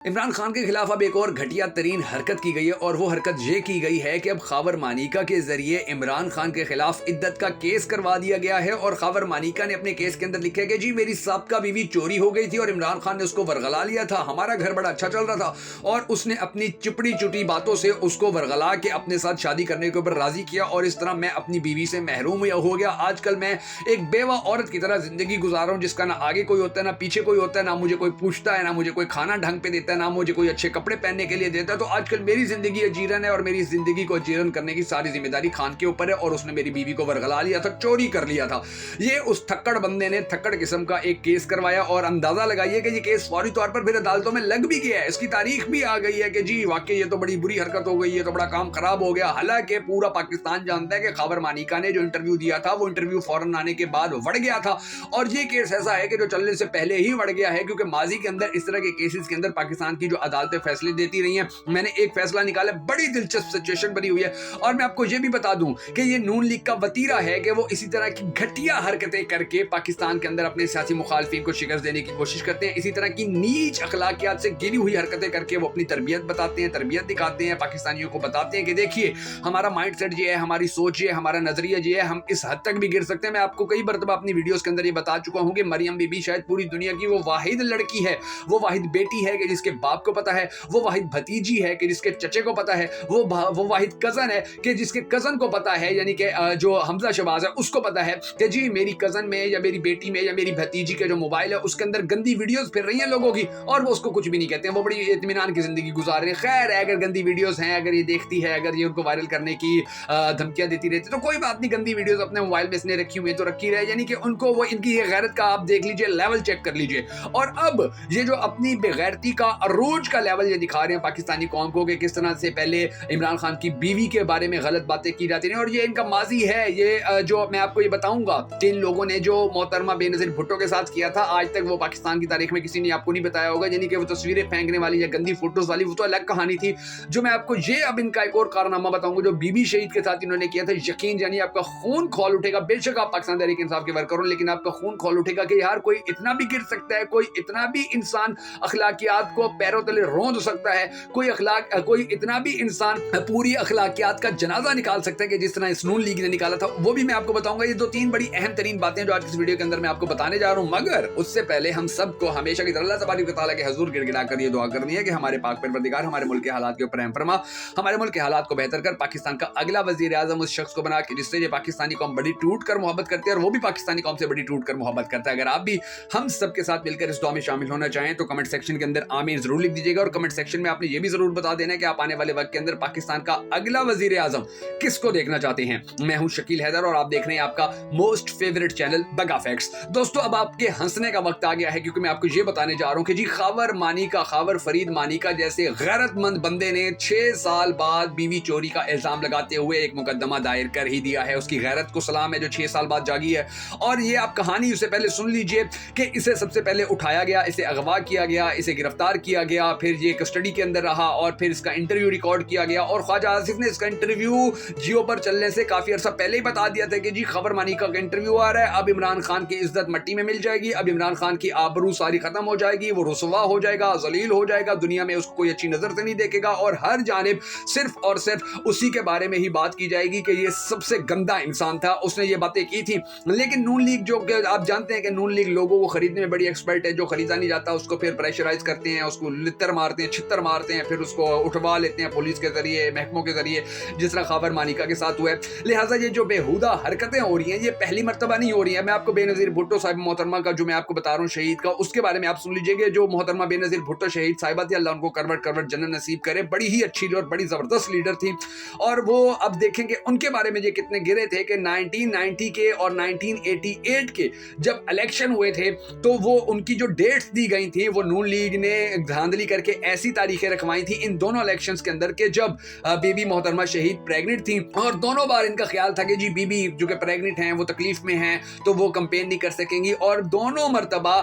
इमरान खान के खिलाफ अब एक और घटिया तरीन हरकत की गई है और वो हरकत ये की गई है कि अब खावर मानिका के जरिए इमरान खान के खिलाफ इद्दत का केस करवा दिया गया है। और खावर मानिका ने अपने केस के अंदर लिखा है कि जी मेरी साबका बीवी चोरी हो गई थी और इमरान खान ने उसको वरगला लिया था, हमारा घर बड़ा अच्छा चल रहा था और उसने अपनी चिपड़ी चुटी बातों से उसको वरगला के अपने साथ शादी करने के ऊपर राजी किया और इस तरह मैं अपनी बीवी से महरूम हो गया। आजकल मैं एक बेवा औरत की तरह जिंदगी गुजार रहा हूँ जिसका ना आगे कोई होता है ना पीछे कोई होता है, ना मुझे कोई पूछता है, ना मुझे कोई खाना ढंग पे देता है, ना मुझे कोई अच्छे कपड़े पहनने के लिए देता है। तो आजकल मेरी जिंदगी अजीरन है और मेरी जिंदगी को अजीरन करने की सारी जिम्मेदारी खान के ऊपर है और उसने मेरी बीवी को वरगला लिया था, चोरी कर लिया था। ये उस थक्कड़ बंदे ने थक्कड़ किस्म का एक केस करवाया और अंदाजा लगाइए कि ये केस फौरी तौर पर फिर अदालतों में लग भी गया है, इसकी तारीख भी आ गई है कि जी वाकई ये तो बड़ी बुरी हरकत हो गई है, तो बड़ा काम खराब हो गया। हालांकि पूरा पाकिस्तान जानता है कि खावर मानिका ने जो इंटरव्यू दिया था वो इंटरव्यू फौरन आने के बाद बढ़ गया था और ये केस ऐसा है कि जो चलने से पहले ही बढ़ गया है, क्योंकि माजी के अंदर इस तरह के केसेस के अंदर पाकिस्तान की जो अदालतें फैसले देती रही हैं। मैंने एक फैसला निकाला, बड़ी दिलचस्प सिचुएशन बनी हुई है और मैं आपको ये भी बता दूं कि ये नून लीग का वतीरा है कि वो इसी तरह की घटिया हरकतें करके पाकिस्तान के अंदर अपने सियासी मुखालफिन को शिकस्त देने की कोशिश करते हैं। इसी तरह की नीच अखलाकियात से गिरी हुई हरकतें करके वो अपनी तरबियत बताते हैं, तरबियत दिखाते हैं, पाकिस्तानियों को बताते हैं कि देखिए हमारा माइंड सेट ये है, हमारी सोच ये, हमारा नजरिया ये है, हम इस हद तक भी गिर सकते हैं। मैं आपको कई मरतबा अपनी वीडियोस के अंदर ये बता चुका हूं कि मरियम बीबी शायद पूरी दुनिया की वो वाहिद लड़की है, वो वाहिद बेटी है कि जिसके बाप को पता है, वो वाहिद भतीजी है कि जिसके चचे को पता है, वो वाहिद कजन है कि जिसके कजन को पता है, यानी कि जो हमजा शहबाज है उसको पता है कि जी मेरी कजन में या मेरी बेटी में या मेरी भतीजी के जो मोबाइल है उसके अंदर गंदी वीडियोस फिर रही हैं लोगों की और वो उसको कुछ भी नहीं कहते हैं, वो बड़ी इत्मीनान की जिंदगी गुजार रहे हैं। खैर अगर गंदी वीडियोस हैं, अगर ये देखती है, अगर ये उनको वायरल करने की धमकियां देती रहती तो कोई बात नहीं, गंदी वीडियोस अपने मोबाइल में इसने रखी हुई तो रखी रहे, यानी कि उनको वो इनकी ये गैरत का आप देख लीजिए, लेवल चेक कर लीजिए। और अब ये जो अपनी बेगैरती का अरूज का लेवल ये दिखा रहे हैं पाकिस्तानी कौम को कि किस तरह से पहले इमरान खान की बीवी के बारे में गलत बातें की जाती हैं और ये इनका माजी है। ये जो मैं आपको ये बताऊंगा कि इन लोगों ने जो मोहतरमा बेनजीर भुट्टो के साथ किया था, आज तक वो पाकिस्तान की तारीख में किसी ने आपको नहीं बताया होगा, यानी कि वो तस्वीरें फेंकने वाली या गंदी फोटोज वाली वो तो अलग कहानी थी। जो मैं आपको ये अब इनका एक और कारनामा बताऊंगा जो बीबी शहीद के साथ इन्होंने किया था, यकीन जानी आपका खून खोल उठेगा। बेशक आप पाकिस्तान तहरीक इंसाफ के वर्कर हो, लेकिन आपका खून खोल उठेगा कि यार कोई इतना भी गिर सकता है, कोई इतना भी इंसान अखलाकियात को पैरों तले रोंद सकता है, कोई इतना भी इंसान पूरी अखलाकियात का जनाजा निकाल सकता है कि जिस तरह इस नून लीग ने निकाला था। वो भी मैं आपको बताऊंगा। ये दो तीन बड़ी अहम तरीन बातें जो आज इस वीडियो के अंदर मैं आपको बताने जा रहा हूं, मगर उससे पहले हम सबको हमेशा की तरह अल्लाह तबारक व तआला के हुजूर गिड़गिड़ा कर ये दुआ करनी है कि हमारे पाक परवरदिगार हमारे मुल्क के हालात के ऊपर रहम फरमा, हमारे मुल्क के हालात को बेहतर कर, पाकिस्तान का अगला वजीर आजम उस शख्स को बना के जिससे ये पाकिस्तानी कौम बड़ी टूट कर मोहब्बत करती है और वो भी पाकिस्तानी कौम से बड़ी टूट कर मोहब्बत करता है। अगर आप भी हम सबके साथ मिलकर इस दुआ में शामिल होना चाहें तो कमेंट सेक्शन के अंदर आमीन जरूर लिख दीजिएगा और कमेंट सेक्शन में आपने ये भी जरूर बता देना कि आप आने वाले वक्त के अंदर पाकिस्तान का अगला वजीर आजम किसको देखना चाहते हैं। मैं हूं शकील हैदर और आप देख रहे हैं आपका मोस्ट फेवरेट चैनल बगा फैक्ट्स। दोस्तों अब आपके हंसने का वक्त आ गया है क्योंकि मैं आपको ये बताने जा रहा हूं कि जी खावर मानिका, खावर फरीद मानिका जैसे गैरतमंद बंदे ने 6 साल बाद बीवी चोरी का इल्जाम लगाते हुए एक मुकदमा दायर कर ही दिया है। उसकी गैरत को सलाम है जो 6 साल बाद जागी है। और ये आप कहानी उससे पहले सुन लीजिए कि इसे सबसे पहले उठाया गया, इसे अगवा किया गया, इसे गिरफ्तार किया गया, फिर ये कस्टडी के अंदर रहा और फिर इसका इंटरव्यू रिकॉर्ड किया गया। और ख्वाजा आसिफ ने इसका इंटरव्यू जियो पर चलने से काफी अरसा पहले ही बता दिया था कि जी खबर मानिका का इंटरव्यू आ रहा है, अब इमरान खान की इज्जत मट्टी में मिल जाएगी, अब इमरान खान की आबरू सारी खत्म हो जाएगी, वो रुसवा हो जाएगा, जलील हो जाएगा, दुनिया में उसको कोई अच्छी नजर से नहीं देखेगा और हर जानिब सिर्फ और सिर्फ उसी के बारे में ही बात की जाएगी कि ये सबसे गंदा इंसान था, उसने ये बातें की थी। लेकिन नून लीग जो आप जानते हैं कि नून लीग लोगों को खरीदने में बड़ी एक्सपर्ट है, जो खरीदा नहीं जाता उसको फिर प्रेशराइज करते हैं, उसको लित्तर मारते हैं, छित्तर मारते हैं, फिर उसको उठवा लेते हैं पुलिस के जरिए, महकमों के जरिए, जिस तरह खबर मानिका के साथ हुआ है। लिहाजा ये जो बेहुदा हरकतें हो रही हैं ये पहली मर्तबा नहीं हो रही है। मैं आपको बेनजीर भुट्टो साहिब मोहतरमा का जो मैं आपको बता रहा हूँ शहीद का, उसके बारे में आप सुन लीजिएगा। जो मोहतरमा बेनजीर भुट्टो शहीद साहिबा थी, अल्लाह उनको करवट जन्नत नसीब करे, बड़ी ही अच्छी और बड़ी जबरदस्त लीडर थी। और वो अब देखेंगे उनके बारे में ये कितने गिरे थे कि 1990 के और 1988 के जब इलेक्शन हुए थे तो वो उनकी जो डेट्स दी गई थी वो नून लीग ने धांधली करके ऐसी तारीखें रखवाई थी इन दोनों इलेक्शंस के अंदर के जब बीबी मोहतरमा शहीद प्रेग्नेंट थी और दोनों बार इनका ख्याल था कि जी बीबी जो कि प्रेग्नेंट हैं वो तकलीफ में हैं तो वो कैंपेन नहीं कर सकेंगी और दोनों मर्तबा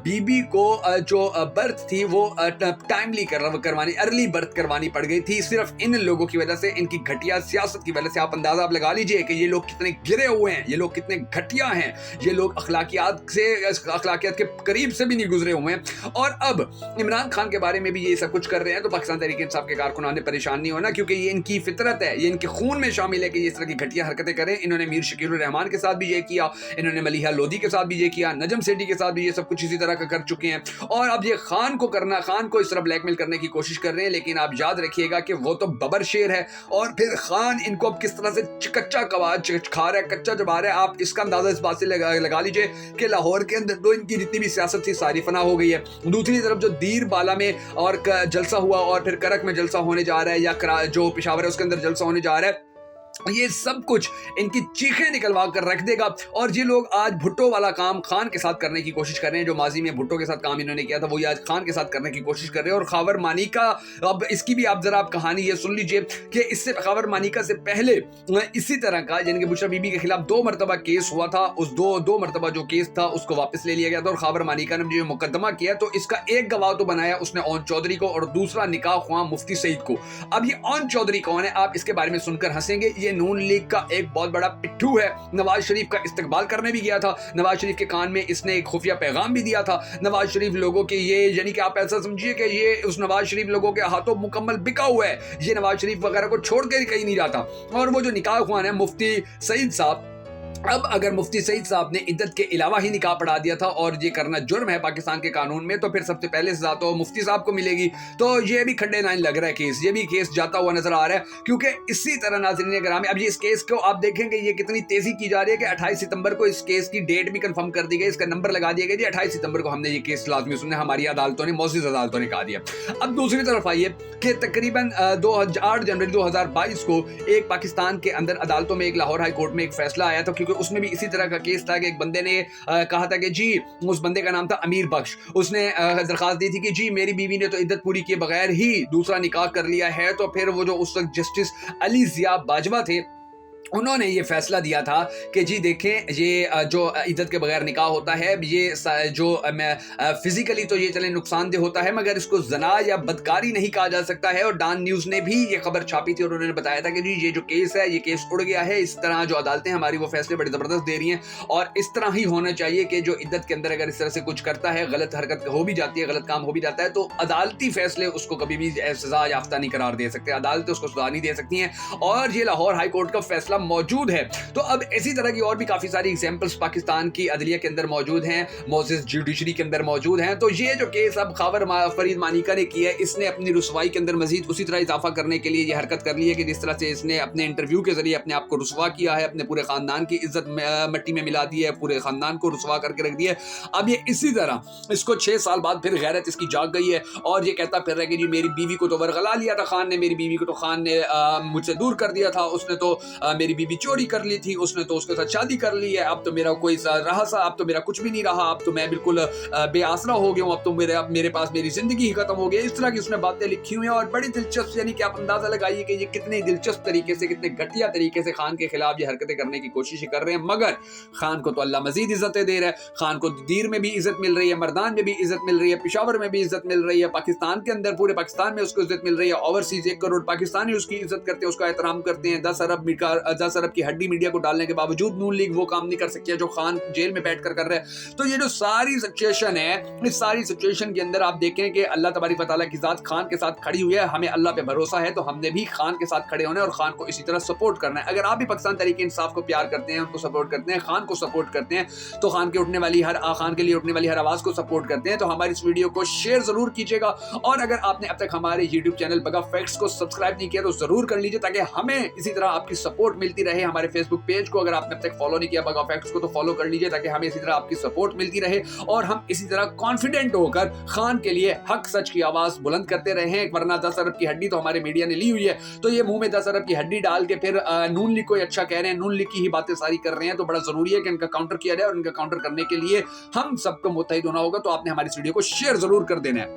बीबी को जो बर्थ थी वो टाइमली करवानी, अर्ली बर्थ करवानी पड़ गई थी सिर्फ इन लोगों की वजह से, इनकी घटिया सियासत की वजह से। आप अंदाजा आप लगा लीजिए कि ये लोग कितने गिरे हुए हैं, ये लोग कितने घटिया हैं, ये लोग अखलाकियात के करीब से भी नहीं गुजरे हुए हैं। और अब इमरान عمران خان کے بارے میں بھی یہ سب کچھ کر رہے ہیں تو پاکستان تحریک انصاف کے کارکنان نے پریشان نہیں ہونا، کیونکہ یہ ان کی فطرت ہے، یہ ان کے خون میں شامل ہے کہ یہ اس طرح کی گھٹیا حرکتیں کریں۔ انہوں نے میر شکیل الرحمان کے ساتھ بھی یہ کیا، انہوں نے ملیحہ لودھی کے ساتھ بھی یہ کیا، نجم سیٹھی کے ساتھ بھی یہ سب کچھ اسی طرح کا کر چکے ہیں، اور اب یہ خان کو اس طرح بلیک میل کرنے کی کوشش کر رہے ہیں۔ لیکن آپ یاد رکھیے گا کہ وہ تو ببر شیر ہے، اور پھر خان ان کو اب کس طرح سے کچا کھا رہا ہے، کچا چبا رہا ہے۔ آپ اس کا اندازہ اس بات سے لگا لیجئے کہ لاہور کے اندر تو ان کی جتنی بھی سیاست تھی ساری فنا ہو گئی ہے۔ دوسری طرف جو دیر بالا میں اور جلسہ ہوا، اور پھر کرک میں جلسہ ہونے جا رہا ہے، یا جو پشاور ہے اس کے اندر جلسہ ہونے جا رہا ہے، یہ سب کچھ ان کی چیخیں نکلوا کر رکھ دے گا۔ اور یہ لوگ آج بھٹو والا کام خان کے ساتھ کرنے کی کوشش کر رہے ہیں، جو ماضی میں بھٹو کے ساتھ کام انہوں نے کیا تھا، وہی آج خان کے ساتھ کرنے کی کوشش کر رہے ہیں۔ اور خاور مانیکا، اب اس کی بھی آپ ذرا کہانی یہ سن لیجئے کہ اس سے خاور مانیکا سے پہلے اسی طرح کا، یعنی کہ بشرا بی بی کے خلاف 2 مرتبہ کیس ہوا تھا، اس دو مرتبہ جو کیس تھا اس کو واپس لے لیا گیا تھا، اور خاور مانیکا نے جو مقدمہ کیا تو اس کا ایک گواہ تو بنایا اس نے اون چودھری کو، اور دوسرا نکاح خواہ مفتی سعید کو۔ اب یہ اون چودھری کون ہے؟ آپ اس کے بارے میں سن کر ہنسیں گے۔ یہ نون لیگ کا ایک بہت بڑا پٹھو ہے، نواز شریف کا استقبال کرنے بھی گیا تھا، نواز شریف کے کان میں اس نے ایک خفیہ پیغام بھی دیا تھا۔ نواز شریف لوگوں کے یہ، یعنی کہ آپ ایسا سمجھیے کہ یہ اس نواز شریف لوگوں کے ہاتھوں مکمل بکا ہوا ہے، یہ نواز شریف وغیرہ کو چھوڑ کے کہیں نہیں جاتا۔ اور وہ جو نکاح خوان ہے مفتی سعید صاحب، اب اگر مفتی سعید صاحب نے عدت کے علاوہ ہی نکاح پڑھا دیا تھا، اور یہ کرنا جرم ہے پاکستان کے قانون میں، تو پھر سب سے پہلے سزا تو مفتی صاحب کو ملے گی۔ تو یہ بھی کھڈے لائن لگ رہا ہے کیس، یہ بھی کیس جاتا ہوا نظر آ رہا ہے، کیونکہ اسی طرح ناظرین گرامی اب یہ اس کیس کو آپ دیکھیں گے یہ کتنی تیزی کی جا رہی ہے کہ 28 ستمبر کو اس کیس کی ڈیٹ بھی کنفرم کر دی گئی، اس کا نمبر لگا دیا گیا جی 28 ستمبر کو ہم نے یہ کیس لازمی سننا، ہماری عدالتوں نے، معزز عدالتوں نے کہا دیا۔ اب دوسری طرف آئیے کہ تقریباً 8 جنوری 2022 کو ایک پاکستان کے اندر عدالتوں میں، ایک لاہور ہائی کورٹ میں ایک فیصلہ آیا تھا، کیونکہ اس میں بھی اسی طرح کا کیس تھا کہ ایک بندے نے کہا تھا کہ جی، اس بندے کا نام تھا امیر بخش، اس نے درخواست دی تھی کہ جی میری بیوی نے تو عدت پوری کیے بغیر ہی دوسرا نکاح کر لیا ہے۔ تو پھر وہ جو اس وقت جسٹس علی ضیاء باجوہ تھے، انہوں نے یہ فیصلہ دیا تھا کہ جی دیکھیں، یہ جو عدت کے بغیر نکاح ہوتا ہے، یہ جو فزیکلی تو یہ چلے نقصان دہ ہوتا ہے، مگر اس کو زنا یا بدکاری نہیں کہا جا سکتا ہے۔ اور ڈان نیوز نے بھی یہ خبر چھاپی تھی، اور انہوں نے بتایا تھا کہ جی یہ جو کیس ہے یہ کیس اڑ گیا ہے، اس طرح جو عدالتیں ہماری وہ فیصلے بڑے زبردست دے رہی ہیں، اور اس طرح ہی ہونا چاہیے کہ جو عدت کے اندر اگر اس طرح سے کچھ کرتا ہے، غلط حرکت ہو بھی جاتی ہے، غلط کام ہو بھی جاتا ہے، تو عدالتی فیصلے اس کو کبھی بھی سزا یافتہ نہیں قرار دے سکتے، عدالتیں اس کو سزا نہیں دے سکتی ہیں، اور یہ لاہور ہائی کورٹ کا فیصلہ موجود ہے۔ تو اب اسی طرح کی اور بھی کافی ساری ایگزامپلس پاکستان کی عدلیہ کے اندر موجود ہیں، معزز جوڈیشری کے اندر موجود ہیں۔ تو یہ جو کیس اب خاور فرید مانیکا نے کیا ہے، اس نے اپنی رسوائی کے اندر مزید اسی طرح اضافہ کرنے کے لیے یہ حرکت کر لی ہے کہ جس طرح سے اس نے اپنے انٹرویو کے ذریعے اپنے آپ کو رسوا کیا ہے، اپنے پورے خاندان کی عزت مٹی میں ملا دی ہے، پورے خاندان کو رسوا کر کے رکھ دیا ہے۔ اب یہ اسی طرح اس کو 6 سال بعد پھر غیرت اس کی جاگ گئی ہے، اور یہ کہتا پھر رہا ہے کہ جی میری بیوی کو تو ورغلا لیا تھا خان نے، میری بیوی کو تو خان نے مجھ سے دور کر دیا تھا، اس نے تو میری بیوی چوری کر لی تھی، اس نے تو اس کے ساتھ شادی کر لی ہے، اب تو میرا کوئی رہا سا، اب تو میرا کچھ بھی نہیں رہا، اب تو میں بالکل بے آسرا ہو گیا ہوں، اب تو میرے پاس میری زندگی ہی ختم ہو گئی۔ اس طرح کی اس نے باتیں لکھی ہوئی ہیں، اور بڑی دلچسپ، یعنی کہ آپ اندازہ لگائیے کہ یہ کتنے دلچسپ طریقے سے، کتنے گھٹیا طریقے سے خان کے خلاف یہ حرکتیں کرنے کی کوشش کر رہے ہیں۔ مگر خان کو تو اللہ مزید عزتیں دے رہا ہے، خان کو دیر میں بھی عزت مل رہی ہے، مردان میں بھی عزت مل رہی ہے، پشاور میں بھی عزت مل رہی ہے، پاکستان کے اندر پورے پاکستان میں اس کو عزت مل رہی ہے، اوورسیز 1 کروڑ پاکستانی اس کی عزت کرتے ہیں، اس کا احترام کرتے ہیں۔ 10 ارب کی ہڈی میڈیا کو ڈالنے کے باوجود نون لیگ وہ کام نہیں کر سکتی ہے جو خان جیل میں بیٹھ کر رہے ہیں۔ تو یہ جو ساری سچویشن ہے، اس ساری سچویشن کے اندر آپ دیکھیں کہ اللہ تبارک و تعالیٰ کی ذات خان کے ساتھ کھڑی ہوئی ہے، ہمیں اللہ پہ بھروسہ ہے، تو ہم نے بھی خان کے ساتھ کھڑے ہونا ہے اور خان کو اسی طرح سپورٹ کرنا ہے۔ اگر آپ بھی پاکستان تحریک انصاف کو پیار کرتے ہیں، ان کو سپورٹ کرتے ہیں، خان کو سپورٹ کرتے ہیں، تو خان کے لیے اٹھنے والی ہر آواز کو سپورٹ کرتے ہیں، تو ہماری اس ویڈیو کو شیئر ضرور کیجیے گا، اور اگر آپ نے اب تک ہمارے یوٹیوب چینل بگا فیکٹس کو سبسکرائب نہیں کیا تو ضرور کر لیجیے، تاکہ ہمیں اسی طرح آپ کی سپورٹ ملتی رہے۔ ہمارے فیس بک پیج کو اگر آپ نے اب تک فالو نہیں کیا بگا فیکٹس کو، تو فالو کر لیجیے، تاکہ ہمیں اسی طرح آپ کی سپورٹ ملتی رہے، اور ہم اسی طرح کانفیڈنٹ ہو کر خان کے لیے حق سچ کی آواز بلند کرتے رہیں۔ ورنہ 10 ارب کی ہڈی تو ہمارے میڈیا نے لی ہوئی ہے، تو یہ منہ میں 10 ارب کی ہڈی ڈال کے پھر نون لیگ کو اچھا کہہ رہے ہیں، نون لیگ کی ہی باتیں ساری کر رہے ہیں، تو بڑا ضروری ہے کہ ان کا کاؤنٹر کیا جائے، اور ان کا کاؤنٹر کرنے کے لیے ہم سب کو متحد ہونا ہوگا۔ تو آپ نے ہماری اس ویڈیو کو شیئر ضرور کر دینا ہے۔